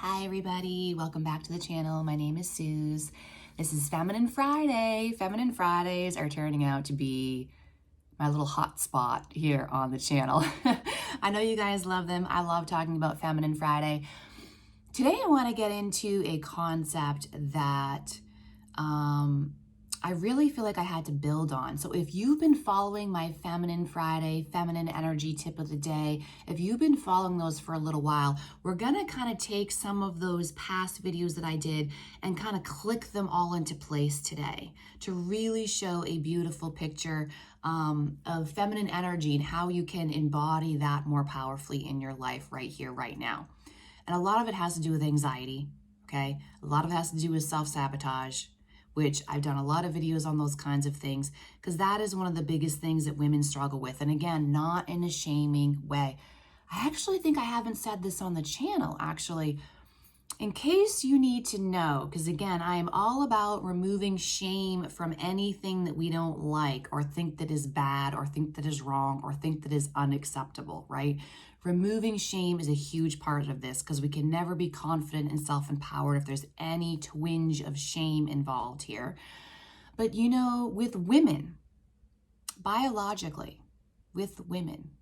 Hi everybody, welcome back to the channel. My name is Suze. This is Feminine Friday. Feminine Fridays are turning out to be my little hot spot here on the channel. I know you guys love them. I love talking about Feminine Friday. Today I want to get into a concept that I really feel like I had to build on. So if you've been following my Feminine Friday, feminine energy tip of the day, if you've been following those for a little while, we're gonna kind of take some of those past videos that I did and kind of click them all into place today to really show a beautiful picture of feminine energy and how you can embody that more powerfully in your life right here, right now. And a lot of it has to do with anxiety, okay? A lot of it has to do with self-sabotage, which I've done a lot of videos on those kinds of things, because that is one of the biggest things that women struggle with. And again, not in a shaming way. I actually think I haven't said this on the channel, actually. In case you need to know, because again, I am all about removing shame from anything that we don't like or think that is bad or think that is wrong or think that is unacceptable, right? Removing shame is a huge part of this because we can never be confident and self-empowered if there's any twinge of shame involved here. But you know, with women, biologically, with women,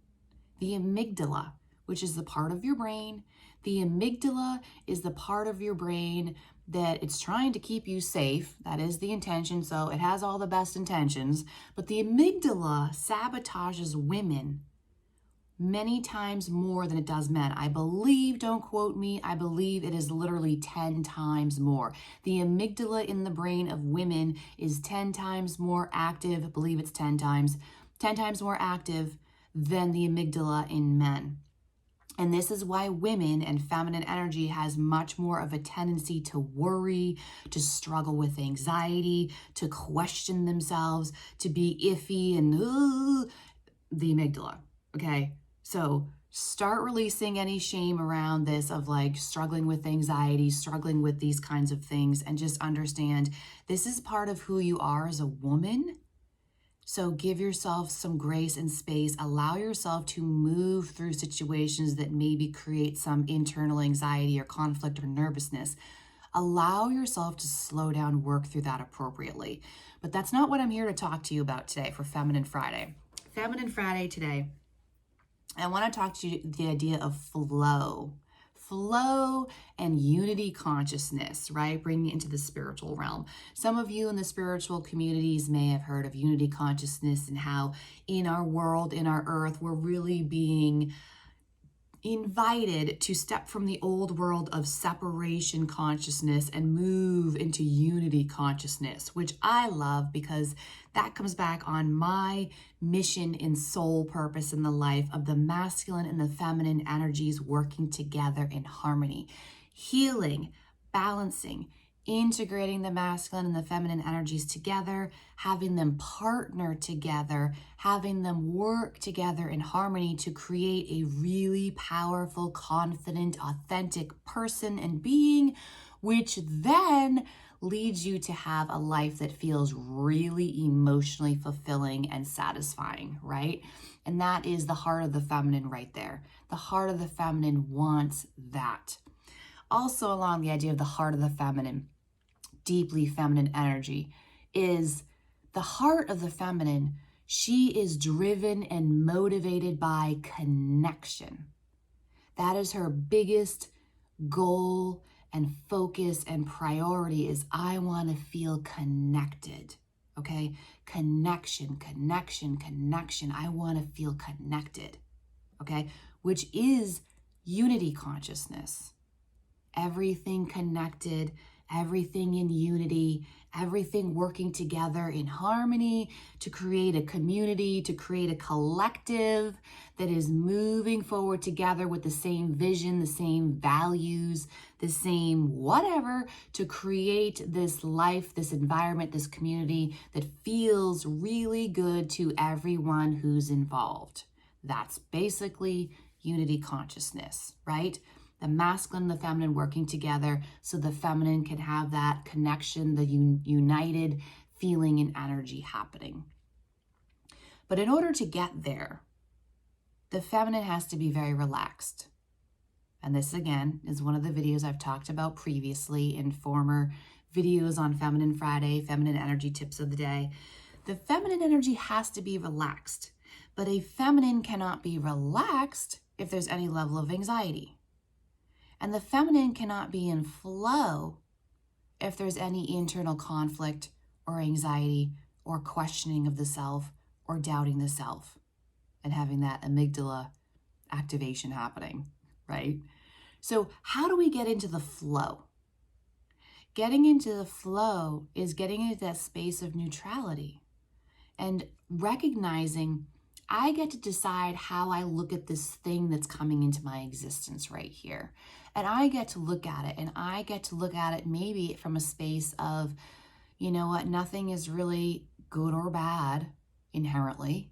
the amygdala, which is the part of your brain, the amygdala is the part of your brain that it's trying to keep you safe. That is the intention, so it has all the best intentions. But the amygdala sabotages women many times more than it does men. I believe, don't quote me, I believe it is literally 10 times more. The amygdala in the brain of women is 10 times more active, I believe it's 10 times more active than the amygdala in men. And this is why women and feminine energy has much more of a tendency to worry, to struggle with anxiety, to question themselves, to be iffy and the amygdala, okay? So start releasing any shame around this of like struggling with anxiety, struggling with these kinds of things, and just understand this is part of who you are as a woman. So give yourself some grace and space. Allow yourself to move through situations that maybe create some internal anxiety or conflict or nervousness. Allow yourself to slow down, work through that appropriately. But that's not what I'm here to talk to you about today for Feminine Friday. Feminine Friday today, I want to talk to you the idea of flow. Flow and unity consciousness, right? Bringing it into the spiritual realm. Some of you in the spiritual communities may have heard of unity consciousness and how in our world, in our earth, we're really being invited to step from the old world of separation consciousness and move into unity consciousness, which I love because that comes back on my mission and soul purpose in the life of the masculine and the feminine energies working together in harmony, healing, balancing, integrating the masculine and the feminine energies together, having them partner together, having them work together in harmony to create a really powerful, confident, authentic person and being, which then leads you to have a life that feels really emotionally fulfilling and satisfying, right? And that is the heart of the feminine right there. The heart of the feminine wants that. Also along the idea of the heart of the feminine, deeply feminine energy, is the heart of the feminine. She is driven and motivated by connection. That is her biggest goal and focus and priority is I want to feel connected, okay? Connection, connection, connection. I want to feel connected, okay? Which is unity consciousness. Everything connected, everything in unity, everything working together in harmony to create a community, to create a collective that is moving forward together with the same vision, the same values, the same whatever, to create this life, this environment, this community that feels really good to everyone who's involved. That's basically unity consciousness, right? The masculine and the feminine working together so the feminine can have that connection, the united feeling and energy happening. But in order to get there, the feminine has to be very relaxed. And this again is one of the videos I've talked about previously in former videos on Feminine Friday, feminine energy tips of the day. The feminine energy has to be relaxed, but a feminine cannot be relaxed if there's any level of anxiety. And the feminine cannot be in flow if there's any internal conflict or anxiety or questioning of the self or doubting the self and having that amygdala activation happening, right? So how do we get into the flow? Getting into the flow is getting into that space of neutrality and recognizing I get to decide how I look at this thing that's coming into my existence right here. And I get to look at it, and I get to look at it maybe from a space of, you know what, nothing is really good or bad inherently.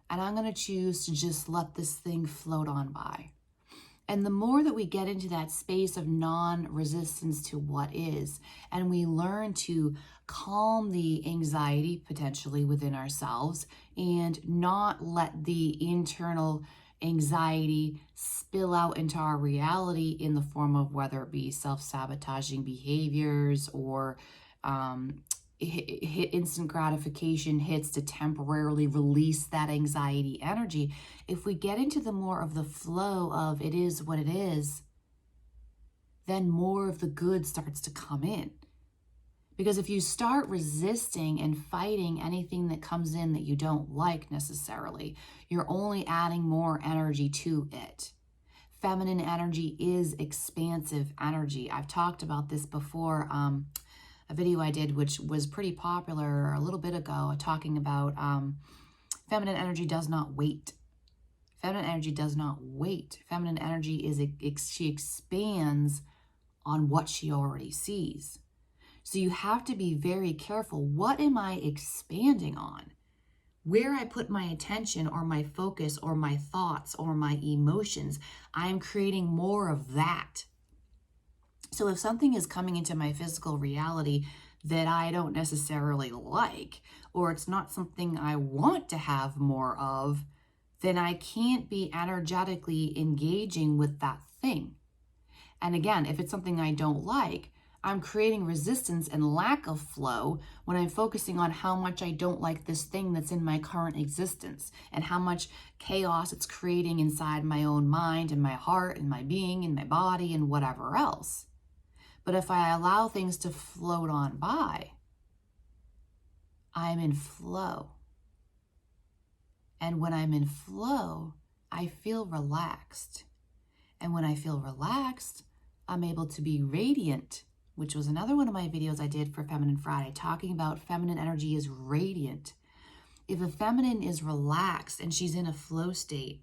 And I'm going to choose to just let this thing float on by. And the more that we get into that space of non-resistance to what is, and we learn to calm the anxiety potentially within ourselves and not let the internal anxiety spill out into our reality in the form of whether it be self-sabotaging behaviors or instant gratification hits to temporarily release that anxiety energy. If we get into the more of the flow of it is what it is, then more of the good starts to come in. Because if you start resisting and fighting anything that comes in that you don't like necessarily, you're only adding more energy to it. Feminine energy is expansive energy. I've talked about this before. A video I did, which was pretty popular a little bit ago, talking about feminine energy does not wait. Feminine energy does not wait. Feminine energy is, she expands on what she already sees. So you have to be very careful. What am I expanding on? Where I put my attention or my focus or my thoughts or my emotions, I'm creating more of that. So if something is coming into my physical reality that I don't necessarily like, or it's not something I want to have more of, then I can't be energetically engaging with that thing. And again, if it's something I don't like, I'm creating resistance and lack of flow when I'm focusing on how much I don't like this thing that's in my current existence and how much chaos it's creating inside my own mind and my heart and my being and my body and whatever else. But if I allow things to float on by, I'm in flow. And when I'm in flow, I feel relaxed. And when I feel relaxed, I'm able to be radiant, which was another one of my videos I did for Feminine Friday, talking about feminine energy is radiant. If a feminine is relaxed and she's in a flow state,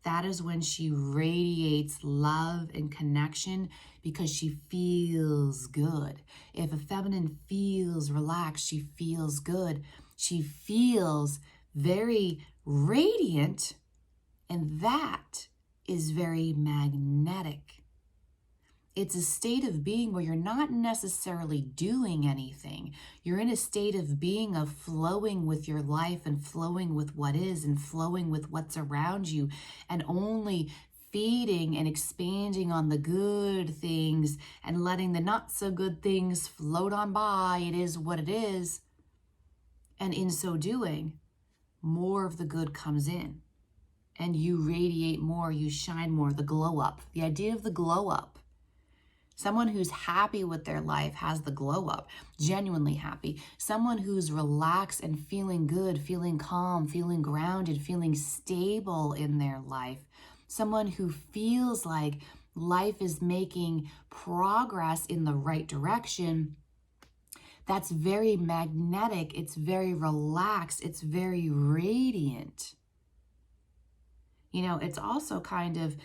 that is when she radiates love and connection because she feels good. If a feminine feels relaxed, she feels good. She feels very radiant, and that is very magnetic. It's a state of being where you're not necessarily doing anything. You're in a state of being of flowing with your life and flowing with what is and flowing with what's around you and only feeding and expanding on the good things and letting the not so good things float on by. It is what it is. And in so doing, more of the good comes in and you radiate more, you shine more, the glow up. The idea of the glow up. Someone who's happy with their life has the glow up, genuinely happy. Someone who's relaxed and feeling good, feeling calm, feeling grounded, feeling stable in their life. Someone who feels like life is making progress in the right direction. That's very magnetic. It's very relaxed. It's very radiant. You know, it's also kind of,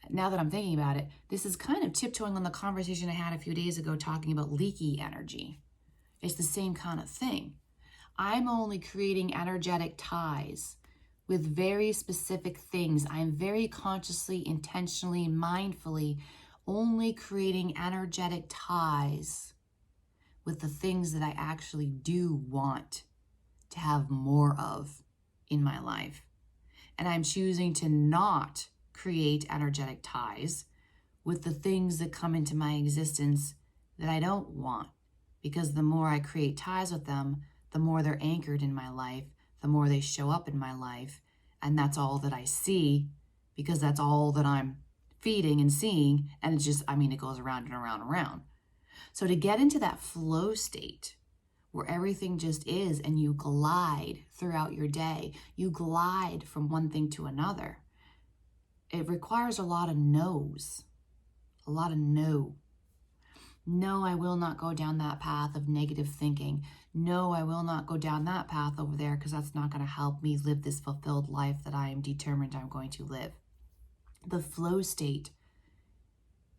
now that I'm thinking about it, this is kind of tiptoeing on the conversation I had a few days ago talking about leaky energy. It's the same kind of thing. I'm only creating energetic ties with very specific things. I'm very consciously, intentionally, mindfully only creating energetic ties with the things that I actually do want to have more of in my life. And I'm choosing to not create energetic ties with the things that come into my existence that I don't want. Because the more I create ties with them, the more they're anchored in my life, the more they show up in my life. And that's all that I see, because that's all that I'm feeding and seeing. And it's just, it goes around and around and around. So to get into that flow state where everything just is and you glide throughout your day, you glide from one thing to another, it requires a lot of no's, a lot of no. No, I will not go down that path of negative thinking. No, I will not go down that path over there because that's not going to help me live this fulfilled life that I am determined I'm going to live. The flow state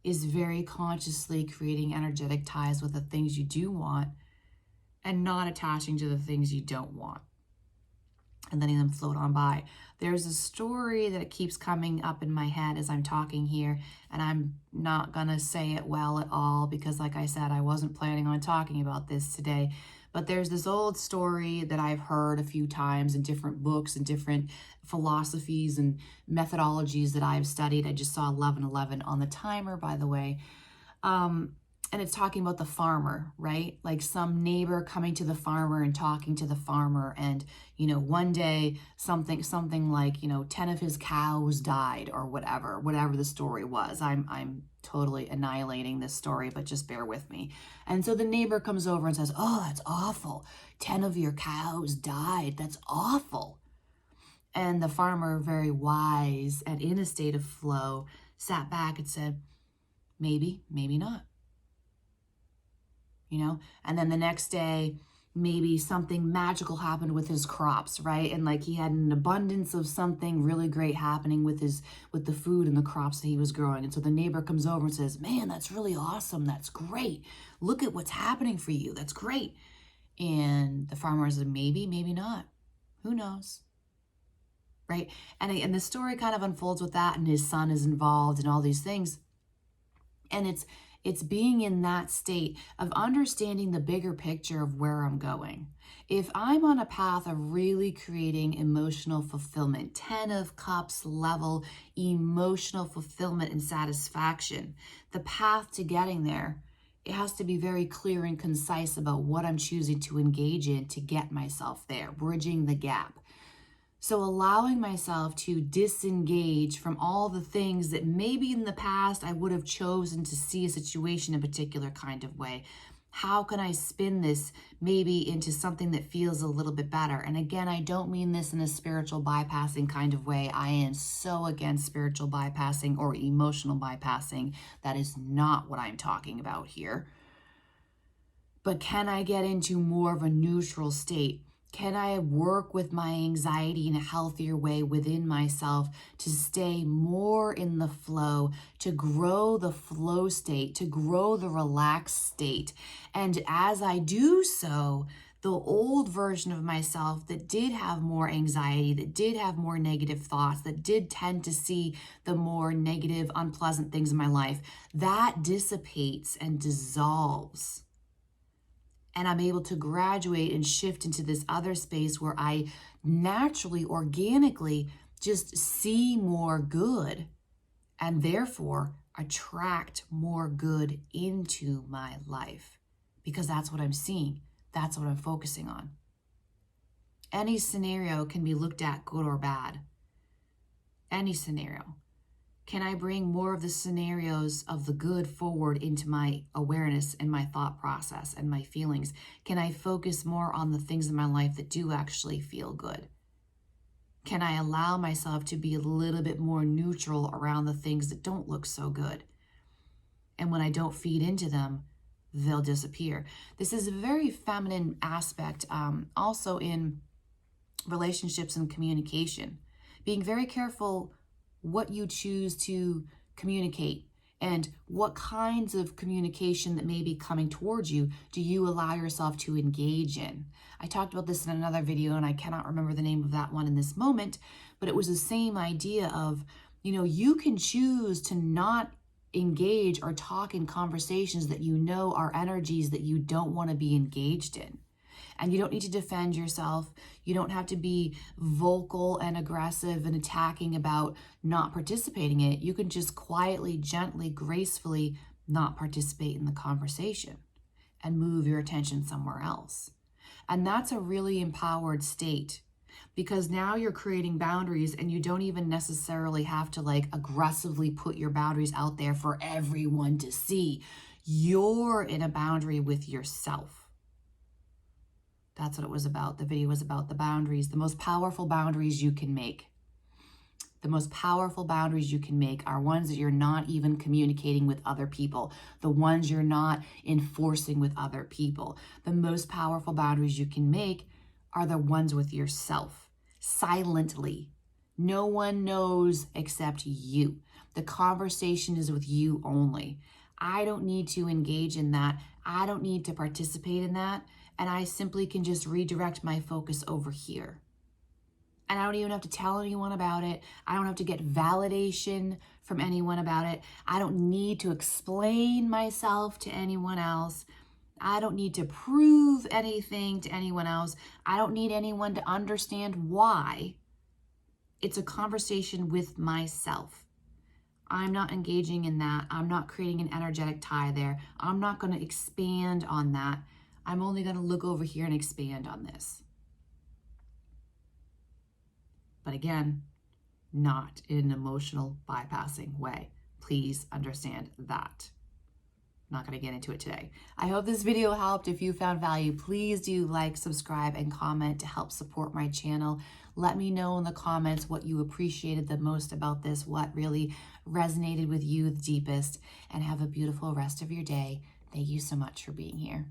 is very consciously creating energetic ties with the things you do want and not attaching to the things you don't want and letting them float on by. There's a story that keeps coming up in my head as I'm talking here, and I'm not going to say it well at all because, like I said, I wasn't planning on talking about this today. But there's this old story that I've heard a few times in different books and different philosophies and methodologies that I've studied. I just saw 11:11 on the timer, by the way. And it's talking about the farmer, right? Like some neighbor coming to the farmer and talking to the farmer. And, one day something like, 10 of his cows died or whatever the story was. I'm totally annihilating this story, but just bear with me. And so the neighbor comes over and says, "Oh, that's awful. 10 of your cows died. That's awful." And the farmer, very wise and in a state of flow, sat back and said, "Maybe, maybe not." And then the next day, maybe something magical happened with his crops, right? And like he had an abundance of something really great happening with the food and the crops that he was growing. And so the neighbor comes over and says, "Man, that's really awesome. That's great. Look at what's happening for you. That's great." And the farmer said, "Maybe, maybe not. Who knows?" Right? And the story kind of unfolds with that, and his son is involved and all these things. And it's being in that state of understanding the bigger picture of where I'm going. If I'm on a path of really creating emotional fulfillment, 10 of Cups level emotional fulfillment and satisfaction, the path to getting there, it has to be very clear and concise about what I'm choosing to engage in to get myself there, bridging the gap. So allowing myself to disengage from all the things that maybe in the past I would have chosen to see a situation a particular kind of way. How can I spin this maybe into something that feels a little bit better? And again, I don't mean this in a spiritual bypassing kind of way. I am so against spiritual bypassing or emotional bypassing. That is not what I'm talking about here. But can I get into more of a neutral state? Can I work with my anxiety in a healthier way within myself to stay more in the flow, to grow the flow state, to grow the relaxed state? And as I do so, the old version of myself that did have more anxiety, that did have more negative thoughts, that did tend to see the more negative, unpleasant things in my life, that dissipates and dissolves. And I'm able to graduate and shift into this other space where I naturally, organically just see more good and therefore attract more good into my life because that's what I'm seeing. That's what I'm focusing on. Any scenario can be looked at good or bad. Any scenario. Can I bring more of the scenarios of the good forward into my awareness and my thought process and my feelings? Can I focus more on the things in my life that do actually feel good? Can I allow myself to be a little bit more neutral around the things that don't look so good? And when I don't feed into them, they'll disappear. This is a very feminine aspect, also in relationships and communication. Being very careful what you choose to communicate and what kinds of communication that may be coming towards you do you allow yourself to engage in. I talked about this in another video and I cannot remember the name of that one in this moment, but it was the same idea of, you can choose to not engage or talk in conversations that are energies that you don't want to be engaged in. And you don't need to defend yourself. You don't have to be vocal and aggressive and attacking about not participating in it. You can just quietly, gently, gracefully not participate in the conversation and move your attention somewhere else. And that's a really empowered state, because now you're creating boundaries and you don't even necessarily have to like aggressively put your boundaries out there for everyone to see. You're in a boundary with yourself. That's what it was about. The video was about the boundaries, the most powerful boundaries you can make. The most powerful boundaries you can make are ones that you're not even communicating with other people, the ones you're not enforcing with other people. The most powerful boundaries you can make are the ones with yourself, silently. No one knows except you. The conversation is with you only. I don't need to engage in that. I don't need to participate in that. And I simply can just redirect my focus over here. And I don't even have to tell anyone about it. I don't have to get validation from anyone about it. I don't need to explain myself to anyone else. I don't need to prove anything to anyone else. I don't need anyone to understand why. It's a conversation with myself. I'm not engaging in that. I'm not creating an energetic tie there. I'm not going to expand on that. I'm only going to look over here and expand on this. But again, not in an emotional bypassing way. Please understand that. I'm not going to get into it today. I hope this video helped. If you found value, please do like, subscribe, and comment to help support my channel. Let me know in the comments what you appreciated the most about this, what really resonated with you the deepest, and have a beautiful rest of your day. Thank you so much for being here.